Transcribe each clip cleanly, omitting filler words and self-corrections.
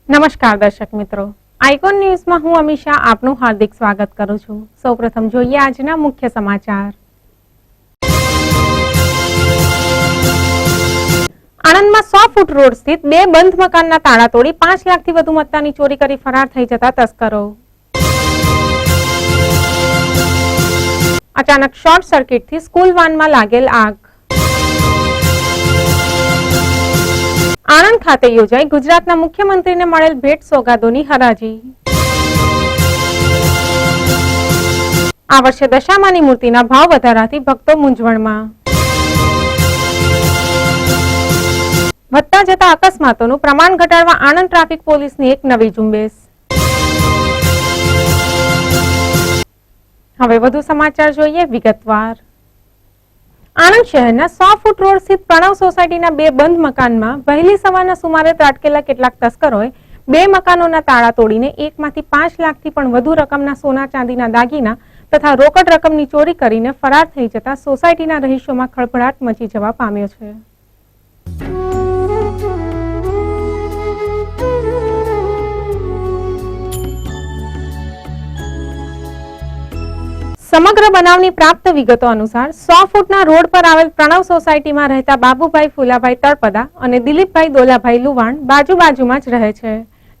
નમસ્કાર દર્શક મિત્રો, આઇકોન ન્યૂઝમાં હું અમીષા આપનું હાર્દિક સ્વાગત કરું છું। સૌપ્રથમ જોઈએ આજના મુખ્ય સમાચાર। આણંદમાં 100 ફૂટ રોડ સ્થિત બે બંધ મકાનના તાળા તોડી 5 લાખથી વધુ મત્તાની ચોરી કરી ફરાર થઈ જતા તસ્કરો। અચાનક શોર્ટ સર્કિટથી સ્કૂલ વાનમાં લાગેલ આગ। આણંદ ખાતે યોજાઈ ગુજરાતના મુખ્યમંત્રીને મળેલ ભેટ સોગાદોની હરાજી। આ વર્ષે દશામાની મૂર્તિના ભાવ વધારાથી ભક્તો મૂંઝવણમાં। વધતા જતા અકસ્માતોનું પ્રમાણ ઘટાડવા આણંદ ટ્રાફિક પોલીસની એક નવી ઝુંબેશ। હવે વધુ સમાચાર જોઈએ વિગતવાર। આણંદ શહેરના 100 ફૂટ રોડ સ્થિત પ્રણવ સોસાયટીના બે બંધ મકાનમાં વહેલી સવારના સુમારે ત્રાટકેલા કેટલાક તસ્કરોએ બે મકાનોના તાળા તોડીને એકમાંથી 5 લાખથી પણ વધુ રકમના સોના ચાંદીના દાગીના તથા રોકડ રકમની ચોરી કરીને ફરાર થઈ જતા સોસાયટીના રહીશોમાં ખળભળાટ મચી જવા પામ્યો છે। સમગ્ર બનાવની પ્રાપ્ત વિગતો અનુસાર 100 ફૂટના રોડ પર આવેલ પ્રણવ સોસાયટીમાં રહેતા બાબુભાઈ ફુલાભાઈ તળપદા અને દિલીપભાઈ દોલાભાઈ લુવાણ બાજુબાજુમાં જ રહે છે,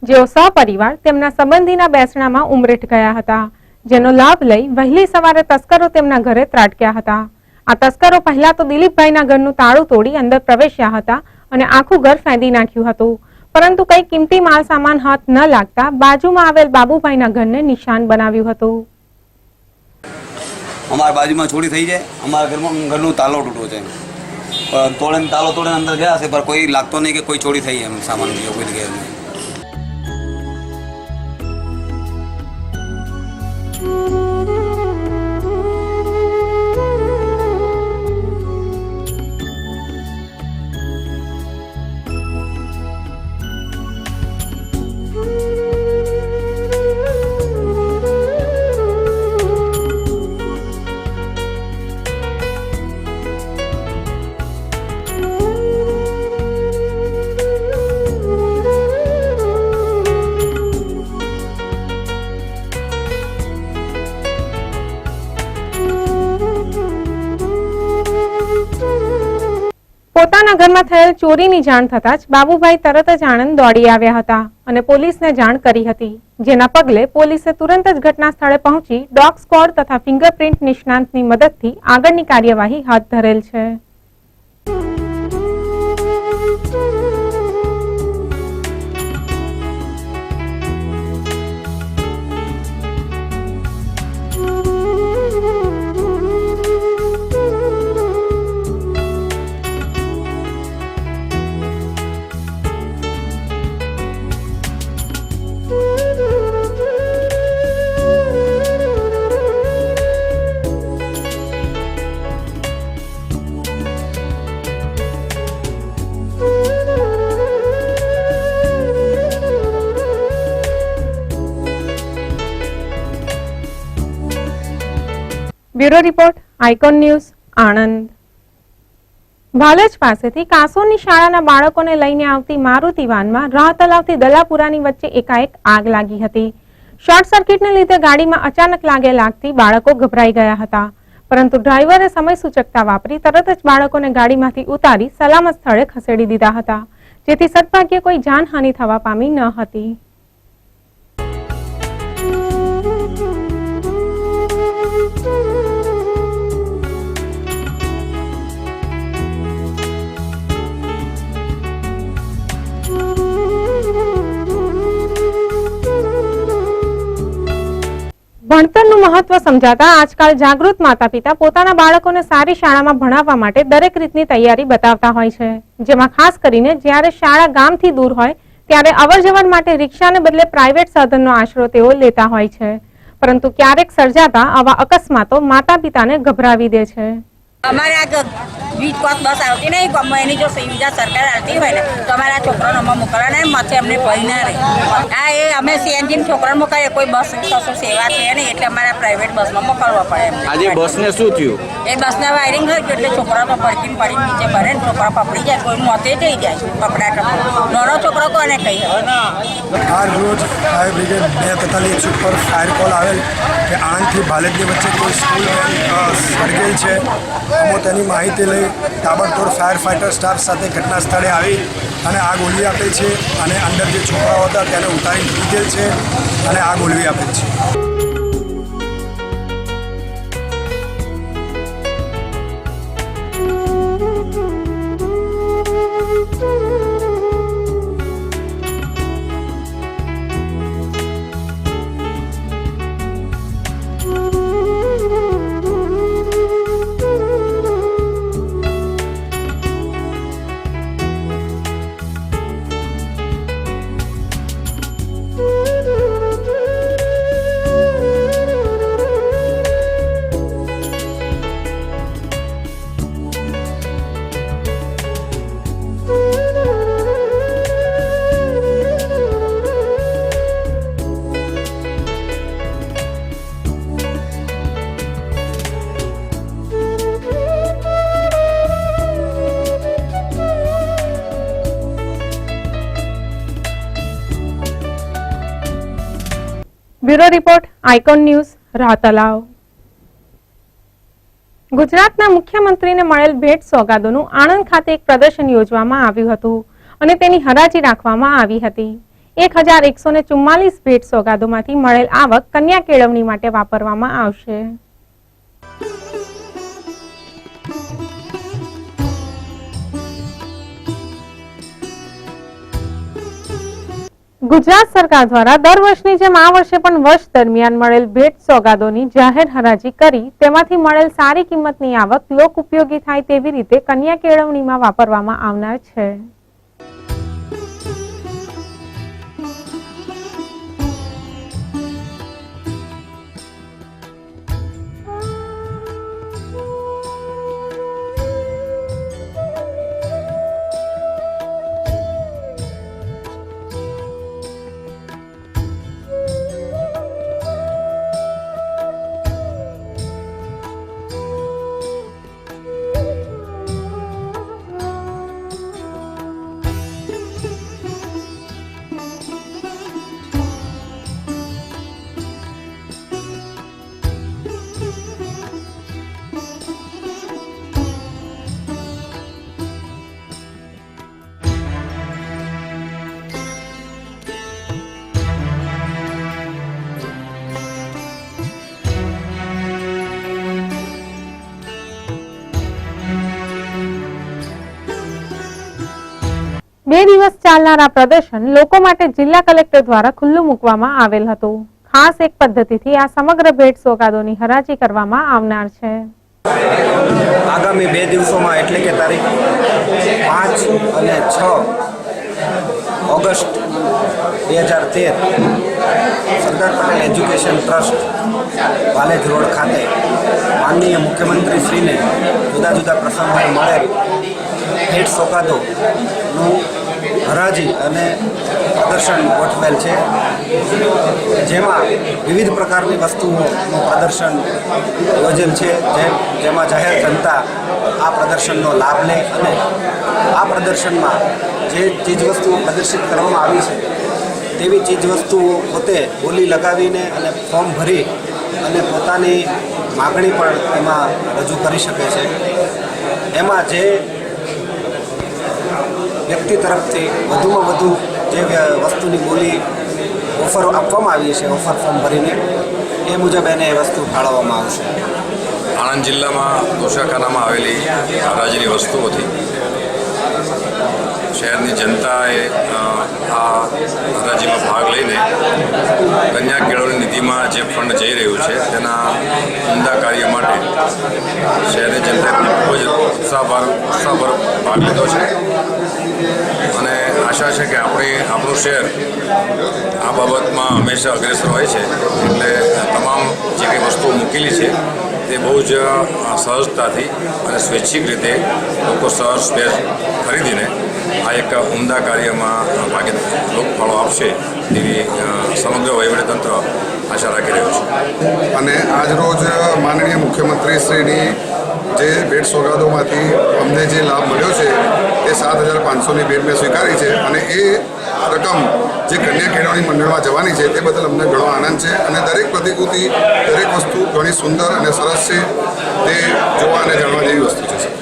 જેઓ સહપરિવાર તેમના સંબંધીના બેસણામાં ઉમરેઠ ગયા હતા, જેનો લાભ લઈ વહેલી સવારે તસ્કરો તેમના ઘરે ત્રાટક્યા હતા। આ તસ્કરો પહેલા તો દિલીપભાઈના ઘરનું તાળું તોડી અંદર પ્રવેશ્યા હતા અને આખું ઘર ફેંદી નાખ્યું હતું, પરંતુ કઈ કિંમતી માલ સામાન હાથ ન લાગતા બાજુમાં આવેલ બાબુભાઈના ઘરને નિશાન બનાવ્યું હતું। અમારા બાજુમાં ચોરી થઈ જાય, અમારા ઘરનું તાલો તૂટો છે, તાલો તોડીને અંદર ગયા છે, પણ કોઈ લાગતો નહીં કે કોઈ ચોરી થઈ એમ સામાન કોઈ જગ્યાએ નહીં। પોતાના ઘરમાં થયેલ ચોરીની જાણ થતાં જ બાબુભાઈ તરત જ આણંદ દોડી આવ્યા હતા અને પોલીસને જાણ કરી હતી, જેના પગલે પોલીસે તુરંત જ ઘટના સ્થળે પહોંચી ડોગ સ્ક્વોડ તથા ફિંગરપ્રિન્ટ નિષ્ણાંતની મદદથી આગળની કાર્યવાહી હાથ ધરેલ છે। Bureau report, icon news, Anand. Bhalej પાસેથી કાસોની શાળાના બાળકોને લઈને આવતી મારુતિ વાનમાં રાહ તલાવથી દલાપુરાની વચ્ચે એકાએક આગ લાગી હતી। શોર્ટ સર્કિટને લીધે ગાડીમાં અચાનક લાગેલ આગથી બાળકો ગભરાઈ ગયા હતા, પરંતુ ડ્રાઈવરે સમય સૂચકતા વાપરી તરત જ બાળકોને ગાડીમાંથી ઉતારી સલામત સ્થળે ખસેડી દીધા હતા, જેથી સદભાગ્યે કોઈ જાનહાનિ થવા પામી ન હતી। ભણતરનું મહત્વ સમજાતા આજકાલ જાગૃત માતા પિતા પોતાના બાળકોને સારી શાળામાં ભણાવવા માટે દરેક રીતની તૈયારી બતાવતા હોય છે, જેમાં ખાસ કરીને જ્યારે શાળા ગામથી દૂર હોય ત્યારે અવરજવર માટે રિક્ષાને બદલે પ્રાઇવેટ સાધનનો આશરો તેઓ લેતા હોય છે, પરંતુ ક્યારેક સર્જાતા આવા અકસ્માતો માતા પિતાને ગભરાવી દે છે। અમારે આ વીજ કોst બસ આવતી નહીં ગામમાં, એની જો સુવિધા સરકાર આવતી હોય ને તો અમારા છોકરાને અમારે મોકલવા નહીં, માથે અમને ભય ના રહે. હા, એ અમે સીએનજી છોકરાને મોકલીએ, કોઈ બસ કશું સેવા છે નહીં, એટલે અમારે પ્રાઇવેટ બસમાં મોકલવા પડે. આજે બસને શું થયું? એ બસના વાયરિંગ હોય એટલે છોકરા તો પડકીને પડી નીચે ભરે ને છોકરા પકડી જાય, કોઈ મોતે જઈ જાય પકડાટ. નાનો છોકરો કોને કહી આજ રોજ ફાયર બ્રિગેડ 243 પર ફાયર કોલ આવેલ કે આણંદથી ભાલેજની વચ્ચે કોઈ સ્કૂલ વેન સળગેલ છે. અમે તેની માહિતી લઈ તાબડતોડ ફાયર ફાઇટર સ્ટાફ સાથે ઘટના સ્થળે આવી અને આગ ઓલવી આપેલ છે અને અંદર જે છોકરાઓ હતા તેને ઉતારી દીધેલ છે અને આગ ઓલવી આપેલ છે. Bureau report, icon news, Ratlav. ગુજરાતના મુખ્યમંત્રીને મળેલ ભેટ સોગાદોનું આણંદ ખાતે એક પ્રદર્શન યોજવામાં આવ્યું હતું અને તેની હરાજી રાખવામાં આવી હતી. 1144 ભેટ સોગાદોમાંથી મળેલ આવક કન્યા કેળવણી માટે વાપરવામાં આવશે. ગુજરાત સરકાર દ્વારા દર વર્ષની જેમ આ વર્ષે પણ વર્ષ દરમિયાન મળેલ ભેટ સોગાદોની જાહેર હરાજી કરી તેમાંથી મળેલ સારી કિંમતની આવક લોક ઉપયોગી થાય તેવી રીતે કન્યા કેળવણીમાં વાપરવામાં આવનાર છે. બે દિવસ ચાલનારા પ્રદર્શન લોકો માટે જિલ્લા કલેક્ટર દ્વારા ખુલ્લું મૂકવામાં આવેલ હતું. ખાસ એક પદ્ધતિથી આ સમગ્ર ભેટ સોગાદોની હરાજી કરવામાં આવનાર છે. આગામી 2 દિવસોમાં એટલે કે તારીખ 5 અને 6 August 2013 Sardar Patel education trust Valej road ખાતે માનનીય મુખ્યમંત્રીશ્રીને જુદા જુદા પ્રસંગોએ મળેલ ભેટ સોગાદોનું હરાજી અને પ્રદર્શન ગોઠવેલ છે, જેમાં વિવિધ પ્રકારની વસ્તુઓનું પ્રદર્શન યોજેલ છે, જેમાં જાહેર જનતા આ પ્રદર્શનનો લાભ લે અને આ પ્રદર્શનમાં જે ચીજવસ્તુઓ પ્રદર્શિત કરવામાં આવી છે તેવી ચીજવસ્તુઓ પોતે બોલી લગાવીને અને ફોર્મ ભરી અને પોતાની માગણી પણ એમાં રજૂ કરી શકે છે. એમાં જે વ્યક્તિ તરફથી વધુમાં વધુ જે વસ્તુની બોલી ઓફર આપવામાં આવી છે, ઓફર ફોર્મ ભરીને એ મુજબ એને એ વસ્તુ ફાળવવામાં આવશે. આણંદ જિલ્લામાં દોશાખાનામાં આવેલી હરાજીની વસ્તુઓથી શહેરની જનતાએ આ હરાજીમાં ભાગ લઈને કન્યા કેળવણી નિધિમાં જે ફંડ જઈ રહ્યું છે તેના ઉમદા કાર્ય માટે શહેરની જનતાએ ખૂબ જ ઉત્સાહભર ભાગ લીધો છે અને આશા છે કે આપણું શહેર આ બાબતમાં હંમેશા અગ્રેસર હોય છે, એટલે તમામ જે કંઈ વસ્તુઓ મૂકેલી છે તે બહુ જ સહજતાથી અને સ્વૈચ્છિક રીતે લોકો સહજ સ્પેસ ખરીદીને આ એક ઉમદા કાર્યમાં ભાગે લોકફાળો આપશે તેવી સમગ્ર વહીવટીતંત્ર આશા રાખી રહ્યું છે. અને આજરોજ માનનીય મુખ્યમંત્રીશ્રીની જે ભેટ સોગાદોમાંથી અમને જે લાભ મળ્યો છે તે 7,500ની ભેટ મેં સ્વીકારી છે અને એ રકમ જે કન્યા કેળવણી મંડળમાં જવાની છે તે બદલ અમને ઘણો આનંદ છે અને દરેક પ્રતિકૃતિ દરેક વસ્તુ ઘણી સુંદર અને સરસ છે, તે જોવા અને જાણવા જેવી વસ્તુ છે.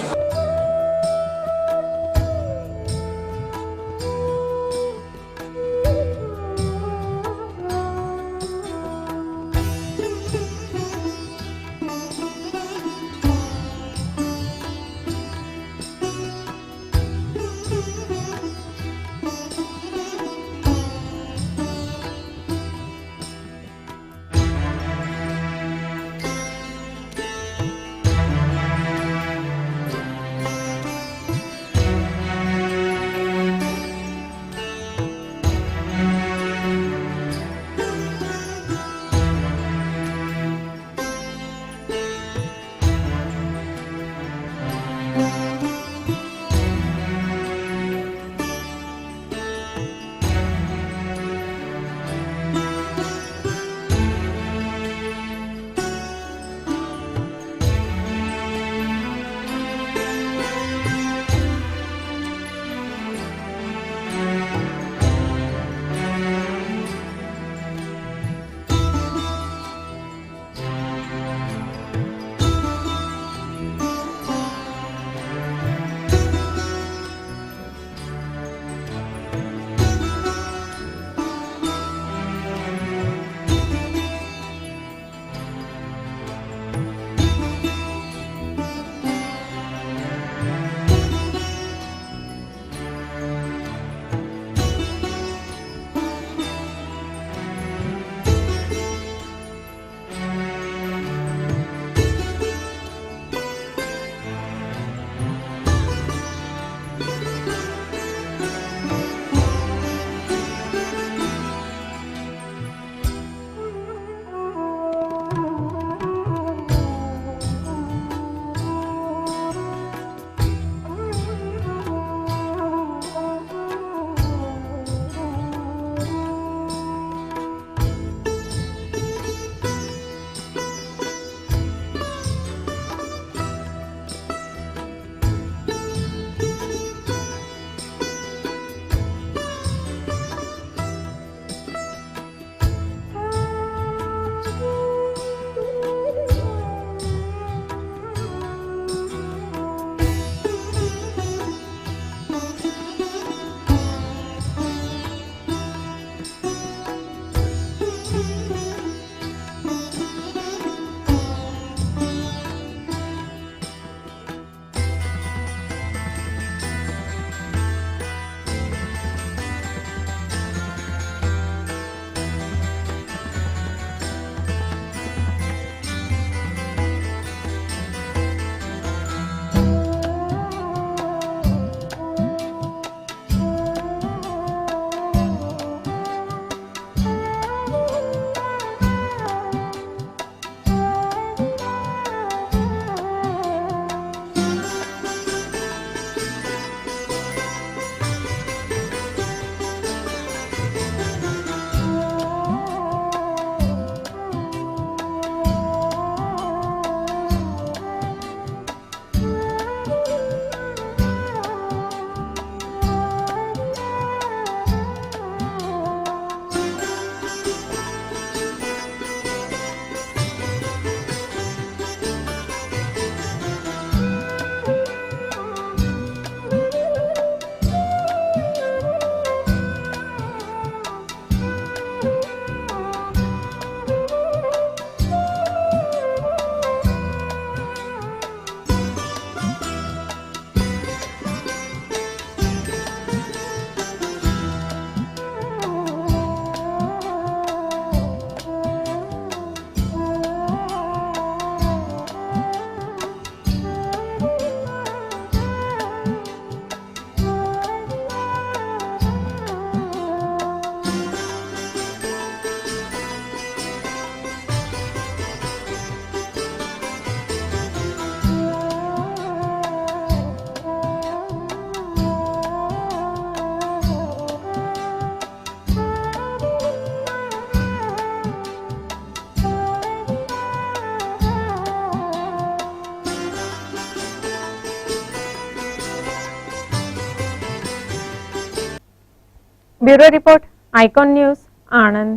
Bureau report, icon news, Anand.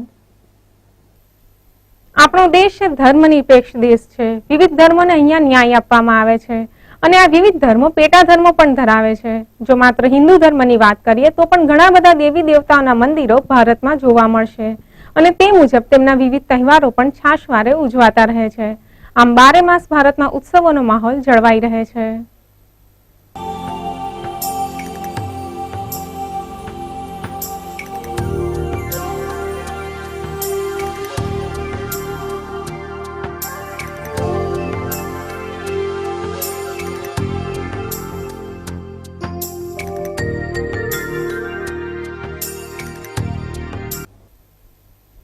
આપણો દેશ ધર્મનિરપેક્ષ દેશ છે. વિવિધ ધર્મોને અહીંયા ન્યાય આપવામાં આવે છે અને આ વિવિધ ધર્મો પેટા ધર્મો પણ ધરાવે છે. જો માત્ર હિન્દુ ધર્મની વાત કરીએ તો પણ ઘણા બધા દેવી દેવતાઓના મંદિરો ભારતમાં જોવા મળશે અને તે મુજબ તેમના વિવિધ તહેવારો પણ છાશવારે ઉજવાતા રહે છે. આમ 12 માસ ભારતમાં ઉત્સવોનો માહોલ જળવાઈ રહે છે.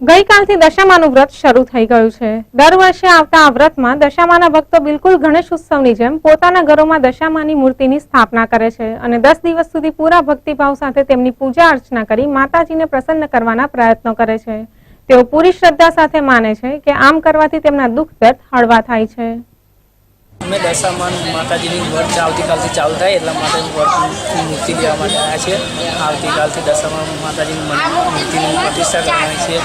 ગઈકાલથી દશામાનું વ્રત શરૂ થઈ ગયું છે. દર વર્ષે આવતા આ વ્રતમાં દશામાના ભક્તો બિલકુલ ગણેશ ઉત્સવની જેમ પોતાના ઘરોમાં દશામાની મૂર્તિની સ્થાપના કરે છે અને 10 દિવસ સુધી પૂરા ભક્તિભાવ સાથે તેમની પૂજા અર્ચના કરી માતાજીને પ્રસન્ન કરવાના પ્રયત્નો કરે છે. તેઓ પૂરી શ્રદ્ધા સાથે માને છે કે આમ કરવાથી તેમના દુઃખ દર્દ હળવા થાય છે. અમે દશામાન માતાજીની વ્રત આવતીકાલથી ચાલુ થાય એટલા માટે વ્રતની મૂર્તિ લેવા માટે આવ્યા છીએ. આવતીકાલથી દશામાન માતાજીની મૂર્તિની પ્રતિષ્ઠા કરવાની છે.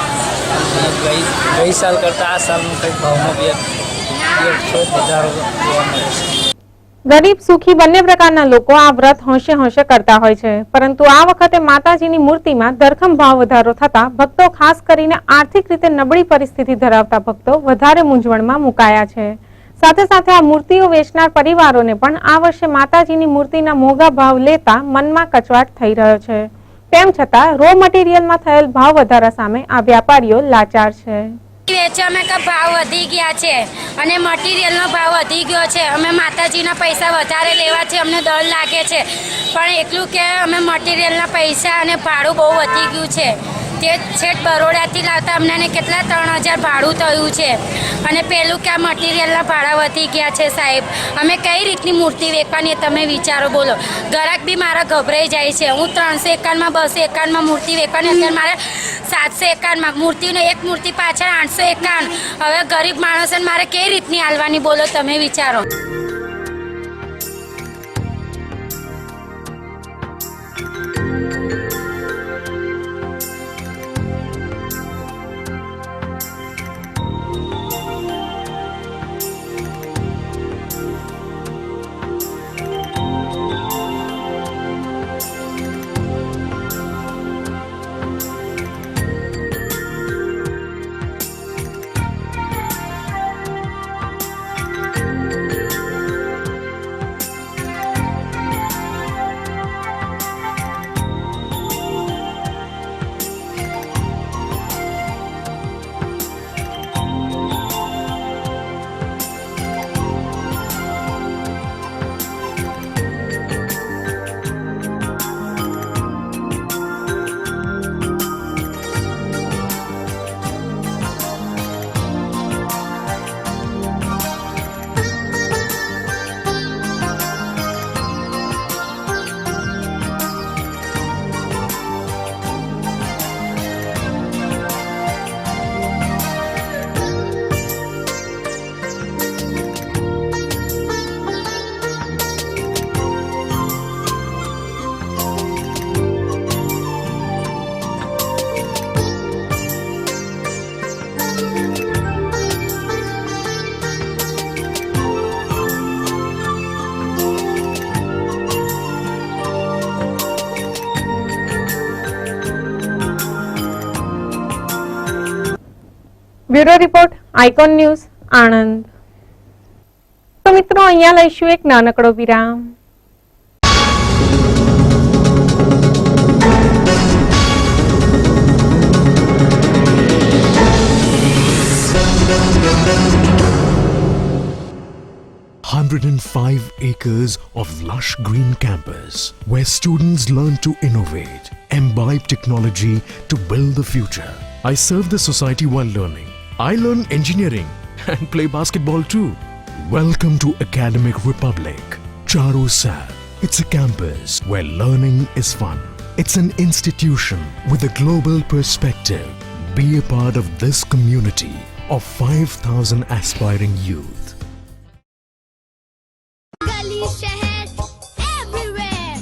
ગઈ સાલ કરતાં આ સાલનું કંઈક ભાવમાં બે વધારો જોવા મળે છે. ગરીબ સુખી બંને પ્રકારના લોકો આ વ્રત હોંશે હોંશે કરતા હોય છે, પરંતુ આ વખતે માતાજીની મૂર્તિમાં ધરખમ ભાવ વધારો થતા ભક્તો, ખાસ કરીને આર્થિક રીતે નબળી પરિસ્થિતિ ધરાવતા ભક્તો વધારે મૂંઝવણમાં મુકાયા છે. સાથે સાથે આ મૂર્તિઓ વેચનાર પરિવારોને પણ આ વર્ષે માતાજીની મૂર્તિના મોંઘા ભાવ લેતા મનમાં કચવાટ થઈ રહ્યો છે. તેમ છતાં રો મટીરિયલમાં થયેલ ભાવ વધારા સામે આ વ્યાપારીઓ લાચાર છે. વેચામાં ભાવ વધી ગયા છે અને મટીરિયલનો ભાવ વધી ગયો છે. અમે માતાજીના પૈસા વધારે લેવા છે, અમને ડર લાગે છે, પણ એટલું કે અમે મટીરિયલના પૈસા અને ભાડું બહુ વધી ગયું છે. તે છેક બરોડાથી લાવતા અમને કેટલા 3000 ભાડું થયું છે અને પેલું કે આ મટીરિયલના ભાડા વધી ગયા છે. સાહેબ, અમે કઈ રીતની મૂર્તિ વેચવાની તમે વિચારો, બોલો. ગ્રાહક બી મારા ગભરાઈ જાય છે. હું 351માં 251માં મૂર્તિ વેચવાની, અત્યારે મારે 751માં મૂર્તિને એક મૂર્તિ પાછળ 851. હવે ગરીબ માણસોને મારે કઈ રીતની હાલવાની, બોલો તમે વિચારો. Bureau report, icon news, Anand. તો મિત્રો, અહીંયા લઈશું એક નાનકડો વિરામ. $105 acres of lush green campus where students learn to innovate, imbibe technology to build the future. I serve the society while learning. I learn engineering and play basketball too. Welcome to Academic Republic, Charu Sar. It's a campus where learning is fun. It's an institution with a global perspective. Be a part of this community of 5,000 aspiring youth. गली शहर everywhere,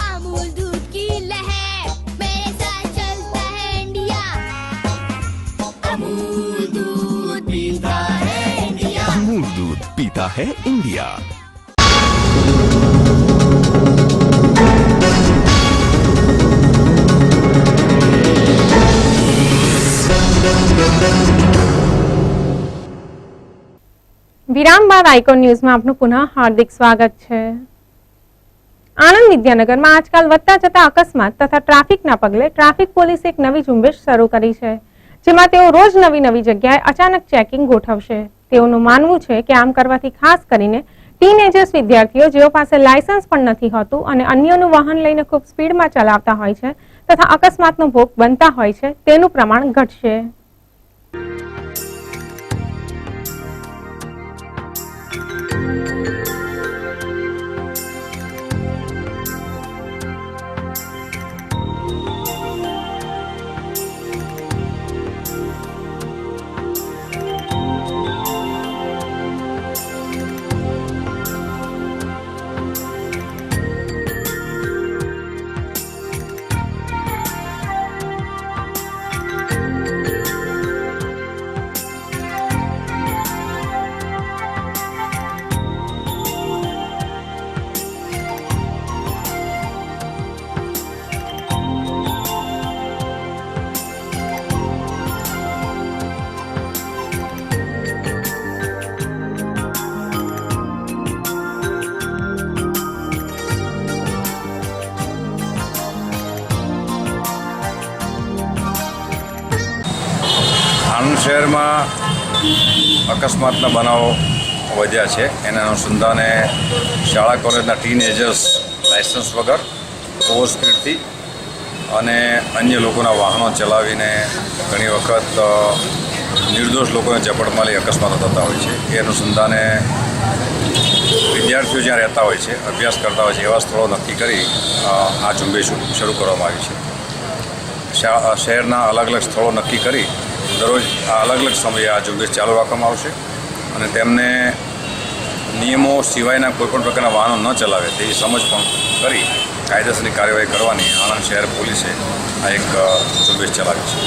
Amul दूध की लहर मेरे साथ देखता है India. વિરામ બાદ આઇકોન ન્યૂઝમાં આપનું પુનઃ હાર્દિક સ્વાગત છે। આણંદ વિદ્યાનગરમાં આજકાલ વધતા જતા અકસ્માત તથા ટ્રાફિકના પગલે ટ્રાફિક પોલીસે એક નવી ઝુંબેશ શરૂ કરી છે, જેમાં તેઓ રોજ નવી જગ્યાએ અચાનક ચેકિંગ ગોઠવશે। તેઓનું માનવું છે કે આમ કરવાથી ખાસ કરીને ટીનેજર્સ વિદ્યાર્થીઓ જેઓ પાસે લાયસન્સ પણ નથી હોતું અને અન્યનું વાહન લઈને ખૂબ સ્પીડમાં ચલાવતા હોય છે તથા અકસ્માતનો ભોગ બનતા હોય છે તેનું પ્રમાણ ઘટશે। આણંદ શહેરમાં અકસ્માતના બનાવો વધ્યા છે, એના અનુસંધાને શાળા કોલેજના ટીનેજર્સ લાયસન્સ વગર ઓવર સ્પીડથી અને અન્ય લોકોના વાહનો ચલાવીને ઘણી વખત નિર્દોષ લોકોને ઝપટમાં લઈ અકસ્માતો થતા હોય છે। એ અનુસંધાને વિદ્યાર્થીઓ જ્યાં રહેતા હોય છે, અભ્યાસ કરતા હોય છે, એવા સ્થળો નક્કી કરી આ ઝુંબેશ શરૂ કરવામાં આવી છે। શહેરના અલગ અલગ સ્થળો નક્કી કરી દરરોજ આ અલગ અલગ સમયે આ ઝુંબેશ ચાલુ રાખવામાં આવશે અને તેમને નિયમો સિવાયના કોઈપણ પ્રકારના વાહનો ન ચલાવે તેવી સમજ પણ કરી કાયદેસરની કાર્યવાહી કરવાની આણંદ શહેર પોલીસે આ એક ઝુંબેશ ચલાવી છે।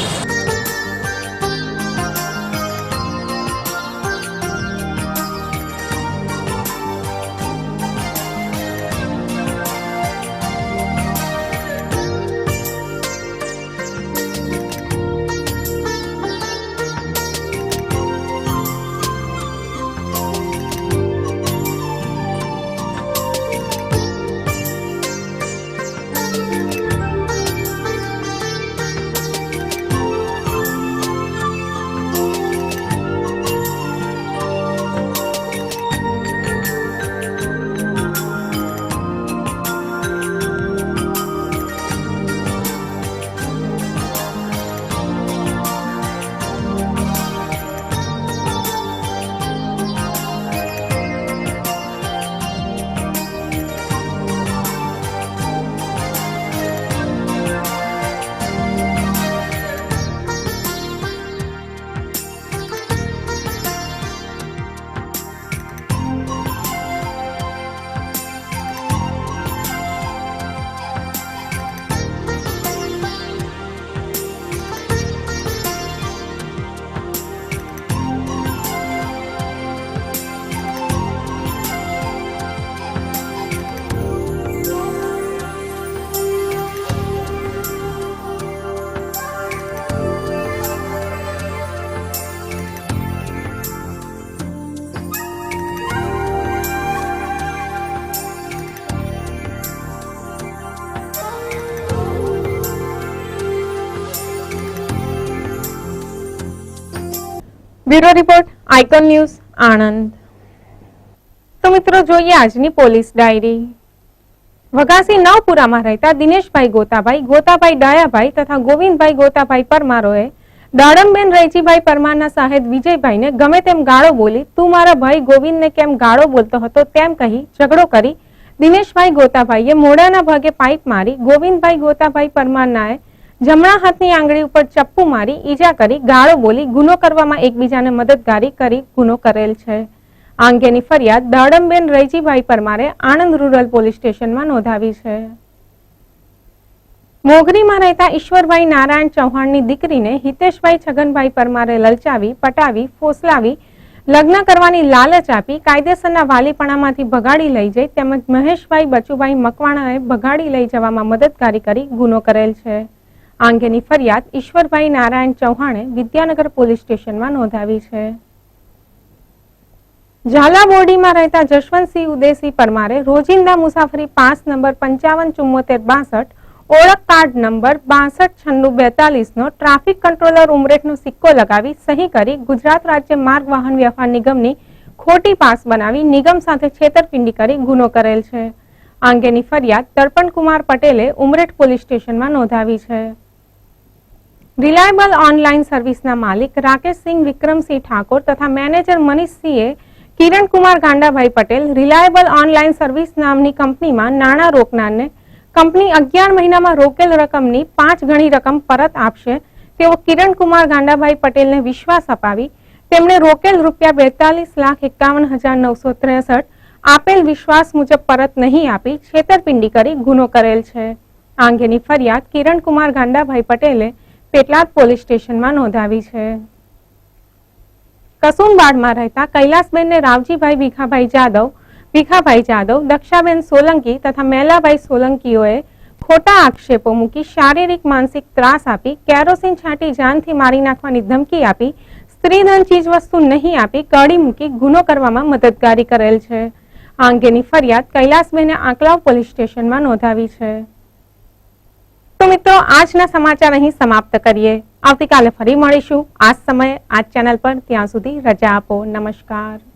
Bureau report icon news Anand. તો મિત્રો જોઈએ આજની પોલીસ ડાયરી। વઘાસી નવપુરામાં રહેતા દિનેશભાઈ ગોતાભાઈ ડાયાભાઈ તથા ગોવિંદભાઈ ગોતાભાઈ પરમારોએ દાડમબેન રૈજીભાઈ પરમારના સાહેબ વિજયભાઈને ગમે તેમ ગાળો બોલી તું મારા ભાઈ ગોવિંદને કેમ ગાળો બોલતો હતો તેમ કહી ઝઘડો કરી દિનેશભાઈ ગોતાભાઈએ મોઢાના ભાગે પાઇપ મારી ગોવિંદભાઈ ગોતાભાઈ પરમારનાએ જમણા હાથની આંગળી ઉપર ચપ્પુ મારી ઈજા કરી ગાળો બોલી ગુનો કરવામાં એકબીજાને મદદગારી કરી ગુનો કરેલ છે। આ અંગેની ફરિયાદ દાડમબેન રૈજીભાઈ પરમારે આણંદ રૂરલ પોલીસ સ્ટેશનમાં નોંધાવી છે। મોગરીમાં રહેતા ઈશ્વરભાઈ નારાયણ ચૌહાણની દીકરીને હિતેશભાઈ છગનભાઈ પરમારે લલચાવી પટાવી ફોસલાવી લગ્ન કરવાની લાલચ આપી કાયદેસરના વાલીપણામાંથી ભગાડી લઈ જઈ તેમજ મહેશભાઈ બચુભાઈ મકવાણાએ ભગાડી લઈ જવામાં મદદગારી કરી ગુનો કરેલ છે. આ અંગેની ફરિયાદ ઈશ્વરભાઈ નારાયણ ચૌહાણે વિદ્યાનગર પોલીસ સ્ટેશનમાં નોંધાવી છે. ઝાલા બોરડીમાં રહેતા જશવંતસિંહ ઉદયસિંહ પરમારે રોજિંદા મુસાફરી પાસ નંબર 557462 ઓળખ કાર્ડ નંબર 629642 નો ટ્રાફિક કંટ્રોલર ઉમરેઠનો સિક્કો લગાવી સહી કરી ગુજરાત રાજ્ય માર્ગ વાહન વ્યવહાર નિગમની ખોટી પાસ બનાવી નિગમ સાથે છેતરપિંડી કરી ગુનો કરેલ છે. આ અંગેની ફરિયાદ દર્પણકુમાર પટેલે ઉમરેઠ પોલીસ સ્ટેશનમાં નોંધાવી છે. રિલાયબલ ઓનલાઈન સર્વિસના માલિક રાકેશસિંહ વિક્રમસિંહ ઠાકોર તથા મેનેજર મનીષસિંહે Kirankumar Gandabhai Patel reliable online service નામની કંપનીમાં નાણાં રોકનારને કંપની 11 મહિનામાં રોકેલ રકમની 5 ગણી રકમ પરત આપશે તેવો કિરણકુમાર ગાંડાભાઈ પટેલને વિશ્વાસ અપાવી તેમણે રોકેલ ₹42,51,963 આપેલ વિશ્વાસ મુજબ પરત નહીં આપી છેતરપિંડી કરી ગુનો કરેલ છે. આ અંગેની ફરિયાદ કિરણકુમાર ગાંડાભાઈ પટેલે પેટલાદ પોલીસ સ્ટેશનમાં નોંધાવી છે. કસુંબાડમાં રહેતા કૈલાસબેનને રાવજીભાઈ ભીખાભાઈ જાદવ, દક્ષાબેન સોલંકી તથા મેલાભાઈ સોલંકીઓએ ખોટા આક્ષેપો મૂકી શારીરિક માનસિક ત્રાસ આપી કેરોસીન છાંટી જાનથી મારી નાખવાની ધમકી આપી સ્ત્રીધન ચીજવસ્તુ નહીં આપી કડી મૂકી ગુનો કરવામાં મદદગારી કરેલ છે. આ અંગેની ફરિયાદ કૈલાસબેને આંકલાવ પોલીસ સ્ટેશનમાં નોંધાવી છે. તો મિત્રો આજના સમાચાર અહીં સમાપ્ત કરીએ. આવતીકાલે ફરી મળીશું આ જ સમયે આ ચેનલ પર. ત્યાં સુધી રજા આપો. નમસ્કાર.